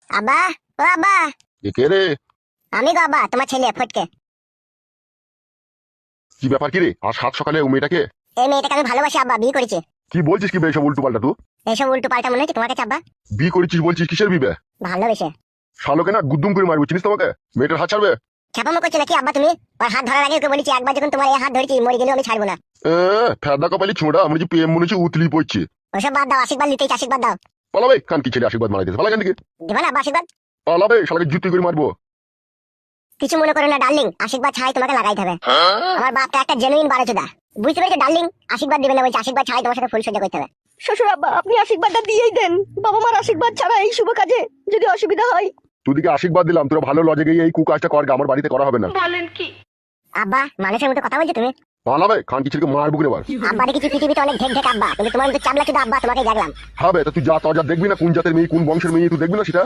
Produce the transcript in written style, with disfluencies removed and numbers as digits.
আব্বা, ও আব্বা, এ কে রে? আমি গো আব্বা, তোমার ছেলে ফটকে। কি ব্যাপার কি রে? আর সাত সকালে ও মেয়েটাকে? এই মেয়েটাকে আমি ভালোবাসি আব্বা, বিয়ে করেছি। কি বলছিস কি বে এসব উল্টো পাল্টা? তুই এইসব উল্টো পাল্টা মনে হচ্ছে তোমার কাছে আব্বা? বিয়ে করেছিস বলছিস, কিসের বিবে? ভালোবেসে। শালোকে না গুদ্দুম করে মারবো, চিনিস তোমাকে? মেয়েটার হাত ছাড়বে? ছাপামো করছো নাকি আব্বা তুমি? ওর হাত ধরার আগে ওকে বলেছি, একবার যখন তোমার এই হাত ধরেছি মরে গেলেও আমি ছাড়বো না। ফেদা কপালি ছোঁড়া, আমি যে প্রেম মনে হচ্ছে উতলি পড়ছি। ওসব বাদ দাও, আশীর্বাদ নিতেই আশীর্বাদ দাও। পালাবে কান কি ছেলে আশীর্বাদ মারাই দিতে পালা কেন দিকে? দেবো না আব্বা আশীর্বাদ? পালাবে, শালাকে জুতি করে মারবো। কিছু মনে করো না ডার্লিং, আশীর্বাদ ছাড়াই তোমাকে লাগাইতে হবে। আমার বাপটা একটা জেনুইন বারোচোদা, বুঝতে পেরেছো ডার্লিং? আশীর্বাদ দেবে না বলছে, আশীর্বাদ ছাড়াই তোমার সাথে ফুল সজ্জা করতে হবে। শ্বশুর আব্বা, আপনি আশীর্বাদটা দিয়েই দেন। বাবা মার আশীর্বাদ ছাড়া এই শুভ কাজে যদি অসুবিধা হয়। তোদিকে আশীর্বাদ দিলাম, তোরা ভালো লজে গিয়ে এই কুকাজটা কর, আমার বাড়িতে করা হবে না। আব্বা মানুষের মতো কথা বলছো তুমি। পালাবে কান কি ছেলেকে মারবো কিনে বার। আব্বা দেখেছি পৃথিবীতে অনেক ঢেক ঢেক আব্বা, কিন্তু তোমার মতো চাবলা চুদা আব্বা তোমাকে দেখলাম। হবে তা তুই যা দেখবি না কোন জাতের মেয়ে কোন বংশের মেয়ে, তুই দেখবি না সেটা?